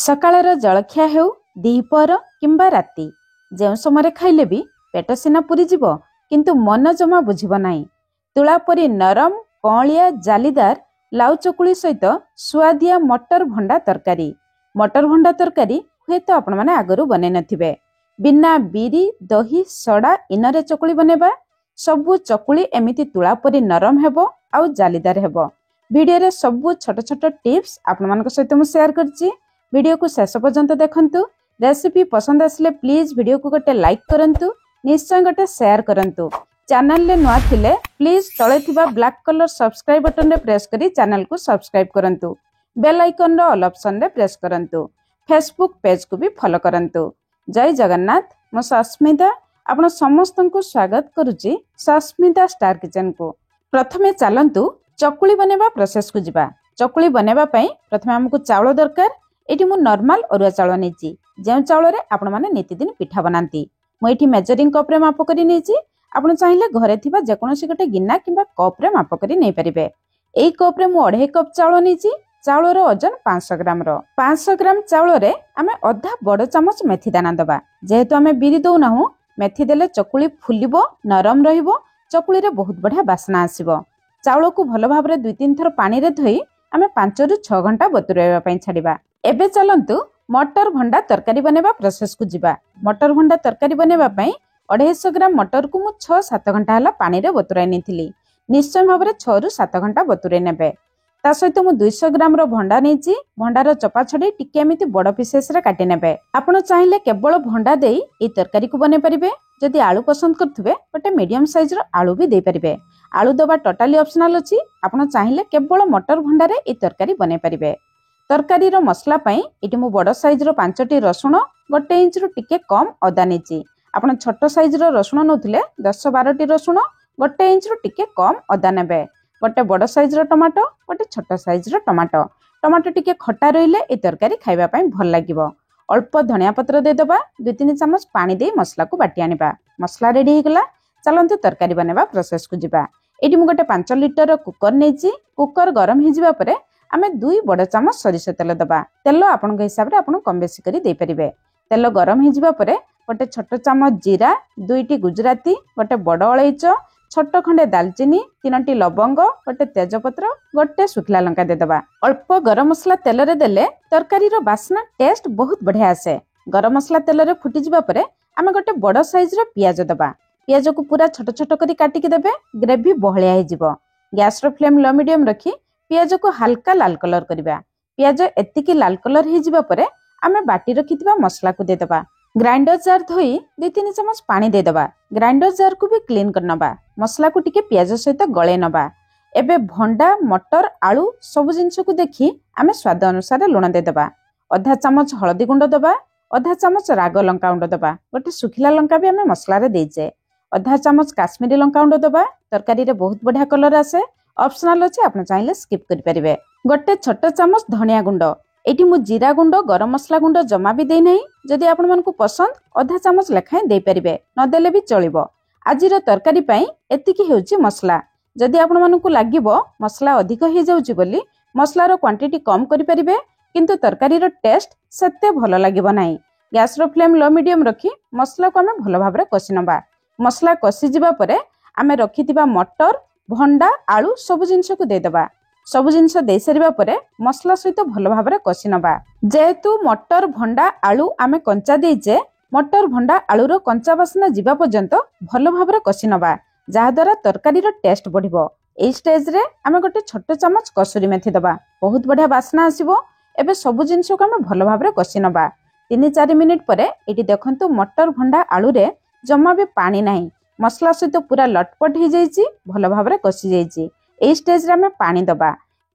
ସକାଳର ଜଳଖିଆ ହେଉ ଦିପହର କିମ୍ବା ରାତି ଯେଉଁ ସମୟରେ ଖାଇଲେ ବି ପେଟ ସିନା ପୁରିଯିବ କିନ୍ତୁ ମନ ଜମା ବୁଝିବ ନାହିଁ। ତୁଳା ପରି ନରମ କଅଁଳିଆ ଜାଲିଦାର ଲାଉ ଚକୁଳି ସହିତ ସୁଆଦିଆ ମଟର ଭଣ୍ଡା ତରକାରୀ। ମଟର ଭଣ୍ଡା ତରକାରୀ ହୁଏତ ଆପଣମାନେ ଆଗରୁ ବନେଇ ନଥିବେ। ବିନା ବିରି ଦହି ସଡ଼ା ଇନରେ ଚକୁଳି ବନେଇବା। ସବୁ ଚକୁଳି ଏମିତି ତୁଳା ପରି ନରମ ହେବ ଆଉ ଜାଲିଦାର ହେବ। ଭିଡ଼ିଓରେ ସବୁ ଛୋଟ ଛୋଟ ଟିପ୍ସ ଆପଣମାନଙ୍କ ସହିତ ମୁଁ ସେୟାର କରିଛି। वीडियो को शेष पर्यंत देखंतु। रेसिपी पसंद आसिले प्लीज वीडियो को गोटे लाइक करंतु, निश्चय गोटे शेयर करंतु। चैनल ले नुआ थिले प्लीज तळे थिबा ब्लैक कलर सब्सक्राइब बटन रे प्रेस करी चैनल को सब्सक्राइब करंतु। बेल आइकन रो ऑल ऑप्शन रे प्रेस करंतु। फेसबुक पेज को भी फॉलो करंतु। जय जगन्नाथ। मो सस्मिता आपण समस्त को स्वागत करूची सस्मिता स्टार किचन को। प्रथमे चलंतु चकुली बनेबा प्रोसेस को जिबा। चकुली बनेबा पई प्रथमे हमकु चावल दरकार। एटी मु नॉर्मल अरुआ चाउल नेची जेउ चाउल रे आपण माने नितिदिन पिठा बनांती। मु एटी मेजरिंग कप रे माप करी नेची। आपण चाहिले घरे थिबा जे कोनोसी गोटे गिन्ना किबा कप रे माप करी नै परिबे। एई कप रे मु 2.5 कप चाउल नेची। चाउल रो वजन 500 ग्राम रो। 500 ग्राम चाउल रे आमे आधा बड़ चामच मेथी दाना दबा। जेहेतु आमे बिरी दउ नाहु मेथी देले चकुली फुलिबो नरम रहिबो। चकुली रे बहुत बढ़िया बासना आसीबो। चाउल को भलो भाबरे 2-3 थर पानी रे धोई आमे 5 रु 6 घंटा बतुराइबा पई छाडिबा। एबे चलंतु मटर भंडा तरकारी बनेबा प्रोसेस को जिबा। मटर भंडा तरकारी बनेबा पई 250 ग्राम मटर को मु 6-7 घंटा हला पानी रे बतुराइ नेथिली। निश्चय भाबरे 6 रु 7 घंटा बतुराइ नेबे। ता सहित मु 200 ग्राम रो भंडा नेची। भंडार चपा छडी टिके एमिति बड़ पीसेस रे काटि नेबे। आपण चाहिले केवल भंडा देई ए तरकारी को बने परिबे। जदि आलू पसंद करथुबे गोटे मीडियम साइज रो आलू भी दे परिबे। आलू दबा टोटली ऑप्शनल अछि। आपण चाहिले केवल मटर भंडा रे ए तरकारी बने परिबे। तरकारी रो मसला पई इटी मु बड़ साइज रो 5टी रसुण 1 इंच रो टिके कम अदा नेची। आपण छोट साइज रो रसुण नउथिले 10-12टी रसुण 1 इंच रो टिके कम अदा नेबे। गोटे बड़ साइज रो टमाटो गोटे छोट साइज रो टमाटो। टमाटो टिके खट्टा रहिले ए तरकारी खाइबा पई भल लागिबो। अल्प धनिया पत्र दे दबा। 2-3 चम्मच पानी दे मसला को बाटी आनिबा। मसला रेडी हे गला। चलंतु तरकारी बनेबा प्रोसेस को जिबा। एटी मु गोटे 5 लिटर रो कुकर नेची। कुकर गरम हे जिबा परे आमे 2 बड़ चामच सरिष तेल दबा। तेल आपण हिसाब रे आपण कम बेसी करी दे परिबे। तेल गरम हे जिबा परे गोटे छोट चामच जीरा 2टी गुजराती गोटे बड़ अलैच छोट खंडे दालचीनी 3टी लवंग गोटे तेजपत्र गोटे सुखला लंका दे दबा। अल्प गरम मसला तेल रे देले तरकारी रो बासना टेस्ट बहुत बढ़िया आसे। गरम मसला तेल रे फुटी जिबा परे आमे गोटे बड़ साइज रो पियाज दबा। पियाज को पूरा छोट छोट करी काटी के देबे। ग्रेवी बहलिया हे जिवो। गैस रो फ्लेम लो मीडियम रखी पियाज को हल्का लाल कलर करिबा। पियाज एतिकी लाल कलर हे जिबा परे आमे बाटी रखितबा मसला को दे दबा। ग्राइंडर जार धोई 2-3 चम्मच पानी दे दबा। ग्राइंडर जार को भी क्लीन कर नबा। मसला को टिके पियाज सहित गळे नबा। एबे भंडा मटर आलू सब जिंस को देखि आमे स्वाद अनुसार लुण दे दबा। आधा चामच हळदी गुंड दबा। आधा चामच राग लंका गुंड दबा। गोटे सुखिला लंका भी आमे मसला रे देइजे। आधा चामच काश्मीरी लंका गुंड दबा। तरकारी रे बहुत बढ़िया कलर आसे। ऑप्शनल अछि आपण चाहिले स्किप करि परिबे। गोटे छोट चामच धनिया गुंड। एठी मु जीरा गुंड गरम मसला गुंड जमा भी देइ नै। जदि आपण मन को पसंद आधा चामच लेखाय दे परिबे न देले भी चलिबो। आजिर तरकारी पई एतिकी हेउची मसला। जदि आपण मन को लागिबो मसला अधिक हे जाउची बोली मसला रो क्वांटिटी कम करि परिबे किंतु तरकारी रो टेस्ट सत्ते भलो लागिबो नै। गैस रो फ्लेम लो मीडियम रखी मसला को हमें भलो भाबरे कसी नबा। मसला कसी जिबा परे आमे रखितिबा मटर भंडा आलू सब जिंस को दे दबा। सब जिंस दे सरिबा परे मसला सहित भलो भाबरे कसी नबा। जेहेतु मटर भंडा आलू आमे कंचा देइचे मटर भंडा आलू रो कंचा बासना जिबा पर्यंत भलो भाबरे कसी नबा जहा द्वारा तरकारी रो टेस्ट बढ़िबो। एई स्टेज रे आमे गोटे छोट चामच कसुरी मेथी दबा। बहुत बढ़िया बासना आसीबो। एबे सब जिंस को आमे भलो भाबरे कसी नबा। 3-4 मिनिट परे एटी देखंतु मटर भंडा आलू रे जम्मा भी पानी नाही। मसला सहित पूरा लटपट हो जाइए भल भाव कषि जाइए। एई स्टेज रे आमे पानी दबा।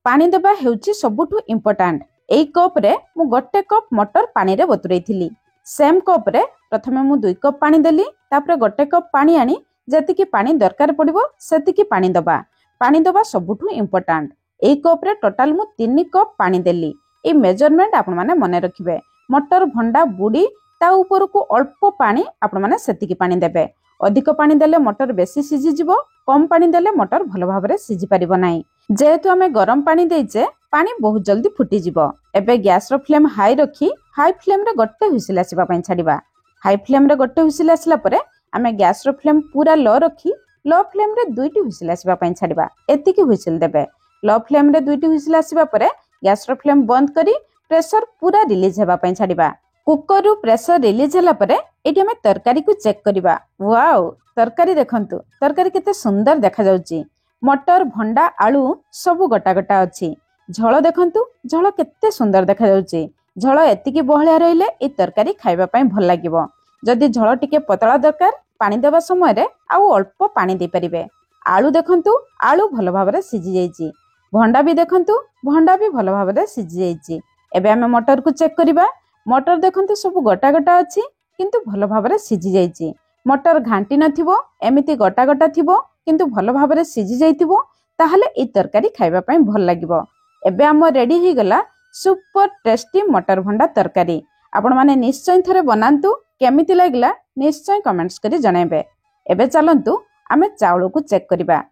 पानी दबा हेउची सबुठु इंपोर्टेंट। एई कप रे मु गोटे कप मटर पानी रे बतुरैथिली। सेम कप रे प्रथमे मु 2 कप पानी देली। तापरे गोटे कप पानी आनी जेतिकी पानी दरकार पड़िबो सेतिकी पानी दबा। पानी दबा सबुठु इंपोर्टेंट। एई कप रे टोटल मु 3 कप पानी देली। एई मेजरमेंट आपण माने मने रखिबे। मटर भंडा बुडी ता ऊपर को अल्प पानी आपण माने सेतिकी पानी देबे। अधिक पानी देले मटर बेसी सिझी जिवो। कम पानी देले मटर भलो भाबरे सिझी परिबो नाही। जेहेतु आमे गरम पानी देइचे पानी बहुत जल्दी फुटीजिब। एबे गैस रो फ्लेम हाई रखी हाई फ्लेम रे गोटे हुइसिल आसीबा पई छाड़िबा। हाई फ्लेम रे गोटे हुइसिल आसला परे आमे गैस रो फ्लेम पूरा लो रखी लो फ्लेम रे दुईटी हुइसिल आसीबा पई छाड़िबा। एतिकी हुइसिल देबे। लो फ्लेम रे दुईटी हुइसिल आसीबा परे गैस रो फ्लेम बंद करी प्रेशर पूरा रिलीज हेबा पई छाड़िबा। कुकर रु प्रेशर रिलीज होला परे एटी हमें तरकारी को चेक करिबा। वाओ तरकारी देखंतु तरकारी केते सुंदर देखा जाउची। मटर भंडा आलू सब गोटा गोटा अछि। झोल देखंतु झोल केते सुंदर देखा जाउची। झोल एतिकी बहलिया रहिले ए तरकारी खाइबा पई भल लागिबो। जदि झोल टिके पतला दरकार पानी देबा समय रे आउ अल्प पानी दे परिबे। आलू देखंतु आलू भल भाबरे सिझी जाईची। भंडा भी देखंतु भंडा भी भल भाबरे सिझी जाईची। एबे हमें मटर को चेक करिबा। मटर देखंतु सब गोटा गोटा अछि किंतु भल भाबरे सिझी जाईची। मटर घांटी नथिबो एमिति गोटा गोटा थिबो किंतु भल भाबरे सिझी जाईतिबो ताहले ए तरकारी खाइबा पई भल लागिबो। एबे हम रेडी ही गला सुपर टेस्टी मटर भंडा तरकारी। आपण माने निश्चय थरे बनांतु केमिति लागला निश्चय कमेंट्स करी जणाइबे। एबे चलंतु आमे चावल को चेक करिबा।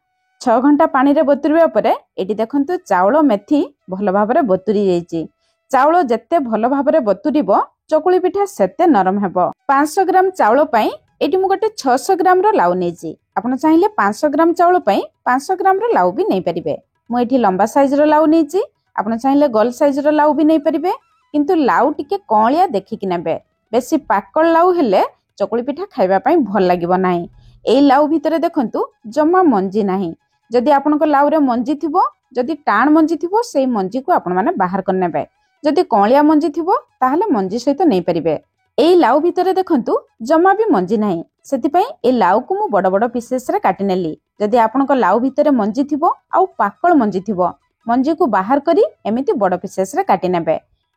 6 घंटा पानी रे बतुरिबा परे एटी देखंतु चावल मेथी भल भाबरे बतुरी जाईची। चावल जेते भल भाबरे बतुरिबो चकुली पिठा सेते नरम हेबो। 500 ग्राम चावल पई एटी मु गोटे 600 ग्राम रो लाउ नेजी। आपण चाहिले 500 ग्राम चावल पई 500 ग्राम रो लाउ भी नै परिबे। मु एठी लंबा साइज रो लाउ नेजी। आपण चाहिले गोल साइज रो लाउ भी नै परिबे किंतु लाउ टिके कोलिया देखि कि नेबे। बेसी पाकल लाउ हेले चकुली पिठा खाइबा पई भल लागिबो नाही। एई लाउ भितरे देखंतु जम्मा मंजी नाही। जदि आपनको लाउ रे मंजी थिबो जदि टाण मंजी थिबो सेई मंजी को आपण माने बाहर कर नेबे। जदि कोलिया मंजी थिबो ताहले मंजी सहित नै परिबे। एई लाउ भितरे देखंतु जम्मा भी मंजी नाही। सेति पई ए लाउ को मु बड़ बड़ पीसेस रे काटि नेली। जदि आपनको लाउ भितरे मंजी थिबो आउ पाकल मंजी थिबो मंजी को बाहर करी एमिति बड़ पीसेस रे काटि नेबे।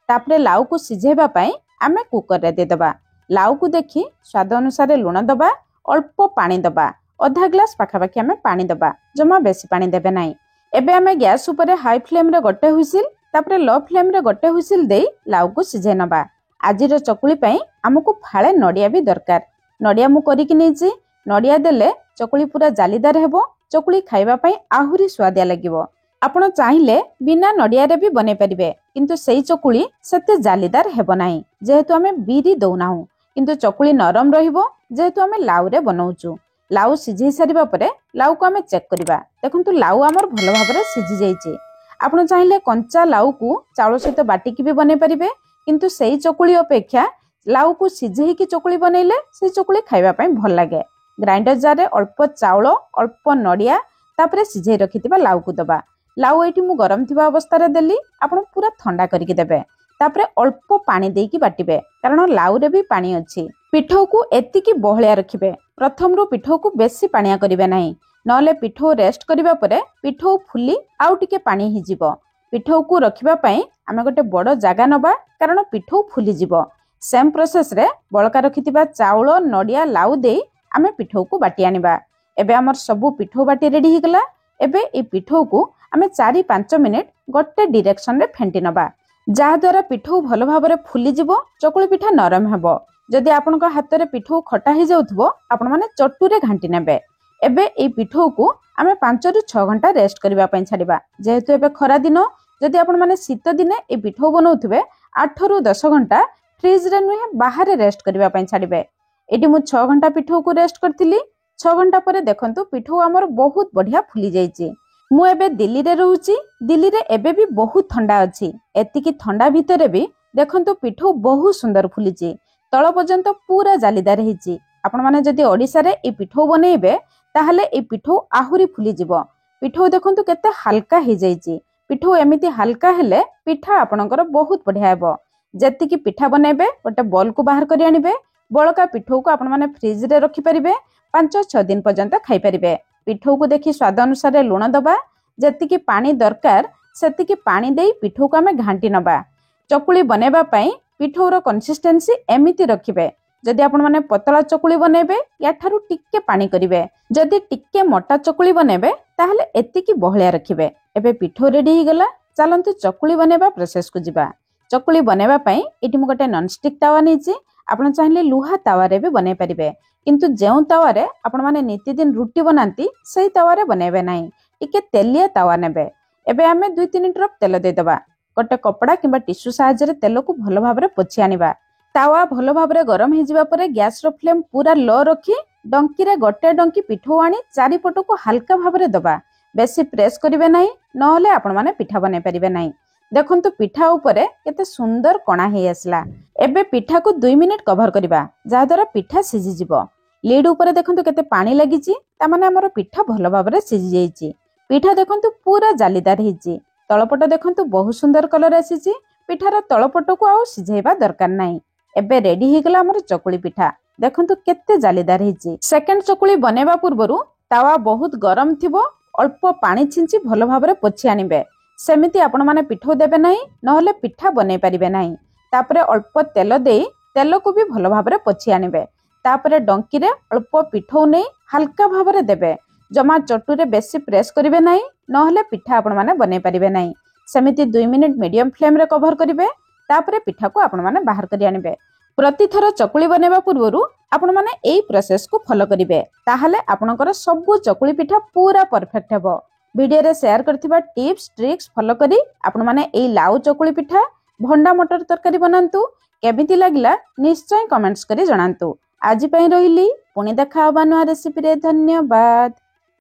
तापरे लाउ को सिझेबा पई आमे कुकर रे दे दबा। लाउ को देखि स्वाद अनुसार लूण दबा अल्प पानी दबा। आधा ग्लास पाखापाखि आमे पानी दबा जमा बेसी पानी देबे नाही। एबे आमे गैस ऊपर हाई फ्लेम रे गोटे हुइसिल तापरे लो फ्लेम रे गोटे हुइसिल देई लाउ को सिझे नबा। आजिर चकुली पई हमकु फाळे नडिया भी दरकार। नडिया मु करी कि नेछि। नडिया देले चकुली पूरा जालीदार हेबो। चकुली खाइबा पई आहुरी स्वादिया लागिबो। आपण चाहिले बिना नडिया रे भी बने परिबे किंतु सेई चकुली सेते जालीदार हेबो नाही जेहेतु आमे बीरी दउनाहु किंतु चकुली नरम रहिबो जेहेतु आमे लाउ रे बनाउचु। लाउ सिझै सारिबा परे लाउ को आमे चेक करिबा। देखंतु लाउ हमर भलो भाबरे सिझी जाईची। आपण चाहिले कंचा लाउ को चावल सहित बाटिकी भी बने परिबे किंतु सेई चकुली अपेक्षा लाउ को सिझै कि चकुली बनेले सेई चकुली खाइबा पई भल लागे। ग्राइंडर जार रे अल्प चावल अल्प नडिया तापरे सिझै रखितिबा लाउ को दबा। लाउ एठी मु गरम थिबा अवस्था रे देली आपण पूरा ठंडा करिके देबे। तापरे अल्प पानी देकी बाटिबे कारण लाउ रे भी पानी अछि। पिठौ को एतिकी बहलिया रखिबे। प्रथम रो पिठौ को बेसी पानिया करिवे नाही नले पिठौ रेस्ट करिबा परे पिठौ फुली आउ टिके पानी हि जिवो। पिठौ को रखिबा पई आमे गोटे बड़ जागा नबा कारण पिठौ फुली जिवो। सेम प्रोसेस रे बळका रखितिबा चावल नडिया लाउ देई आमे पिठौ को बाटी आनिबा। एबे हमर सबु पिठौ बाटी रेडी हि गला। एबे ए पिठौ को आमे 4-5 मिनिट गोटे डायरेक्शन रे फेंटी नबा जहा द्वारा पिठौ भलो भाबरे फुली जिवो चकुली पिठा नरम हेबो। जदि आपनका हाथ रे पिठौ खटा हि जाउथबो आपण माने चट्टू रे घांटी नेबे। एबे ए पिठौ को आमे 5-6 घंटा रेस्ट करिबा पई छाडिबा। जेहेतु एबे खरा दिन जदि आपण माने शीत दिने ए पिठौ बनाउथबे 8-10 घंटा फ्रिज रे नुहे बाहर रेस्ट करिबा पई छाडिबे। एटी मु 6 घंटा पिठौ को रेस्ट करथिली। 6 घंटा परे देखंतु पिठौ हमर बहुत बढ़िया फुली जाईची। मु एबे दिल्ली रे रहूची। दिल्ली रे एबे भी बहुत ठंडा अछि। एतिकी ठंडा भितरे भी देखंतु पिठौ बहुत सुंदर फुलीची। तळ पर्यंत पूरा जालीदार हेची। आपण माने जदि ओडिसा रे ए पिठौ बनेइबे ताहले ए पिठौ आहुरी फुली जिवो। पिठौ देखंतु केते हल्का हे जाईची। पिठौ एमिति हल्का हेले पिठा आपणकर बहुत बढ़िया हेबो। जेतिकी पिठा बनेबे गोटे बॉल को बाहर करि आनिबे। बळका पिठौ को आपण माने फ्रिज रे रखि परिबे। 5-6 दिन पर्यंत खाई परिबे। पिठौ को देखि स्वाद अनुसार लूण दबा। जेतिकी पानी दरकार सेतिकी पानी देई पिठौ को आमे घांटी नबा। चकुली बनेबा पई पिठौर कंसिस्टेंसी एमिति रखिबे। जदि आपण माने पतला चकुली बनेबे या ठारू टिक्के पानी करिवे। जदि टिक्के मोटा चकुली बनेबे ताहले एतिकी बहलिया रखिबे। एबे पिठौ रेडी हि गला। चलंतु चकुली बनेबा प्रोसेस को जिबा। चकुली बनेबा पई एटी मु गोटे नॉन स्टिक तावा नेछि। आपण चाहिले लुहा तावा रे भी बने परिबे किंतु जेउ तावा रे आपण माने नित्य दिन रुटी बनांती सेही तावा रे बनेबे नाही। टिके तेलिया तावा नेबे। एबे आमे 2-3 ड्रॉप तेल देदबा। गोटे कपड़ा किंबा टिश्यू साहाय्य तेल को भल भाबरे पोछि आनिबा। तावा भल भाबरे गरम हे जिबा परे गैस रो फ्लेम पूरा लो रखी डंकी रे गोटे डंकी पिठो आनी चारिपट को हल्का भाबरे दबा। बेसी प्रेस करिवे नाही नहले आपण माने पिठा बनै परिबे नाही। देखंतु पिठा ऊपरे केते सुंदर कणा हे आसला। एबे पिठा को 2 मिनिट कवर करिबा जा द्वारा पिठा सिझि जिवो। लीड ऊपरे देखंतु केते पानी लागिची ता माने हमर पिठा भल भाबरे सिझि जाईची। पिठा देखंतु पूरा जालीदार हेची। तळपट देखंतु बहुत सुंदर कलर आसीची। पिठार तळपट को आउ सिझेबा दरकार नाही। एबे रेडी हे गला हमर चकुली पिठा। देखंतु केते जालीदार हेची। सेकंड चकुली बनेबा पूर्वरु तावा बहुत गरम थिबो। अल्प पानी छिंची भल भाबरे पोछि आनिबे। सेमिति आपण माने पिठो देबे नाही नहले पिठा बनै परिबे नाही। तापरे अल्प तेल देई तेल को भी भल भाबरे पोछि आनिबे। तापरे डंकी रे अल्प पिठो नै हल्का भाबरे देबे। जमा चटू रे बेसी प्रेस करिवे नाही नहले पिठा आपण माने बनै परिबे नाही। सेमिति 2 मिनिट मीडियम फ्लेम रे कवर करिवे। तापरे पिठा को आपण माने बाहर करि आनिबे। प्रति थर चकुली बनेबा पूर्वरु आपण माने एई प्रोसेस को फॉलो करिवे। ताहाले आपनकर सब चकुली पिठा पूरा परफेक्ट हेबो। वीडियो रे शेयर करथिबा टिप्स ट्रिक्स फॉलो करी आपण माने एई लाउ चकुली पिठा भंडा मटर तरकारी बनांतु। केमिति लागिला निश्चय कमेंट्स करी जणांतु। आज पई रहिली पुणी देखा हबा नुआ रेसिपी रे। धन्यवाद।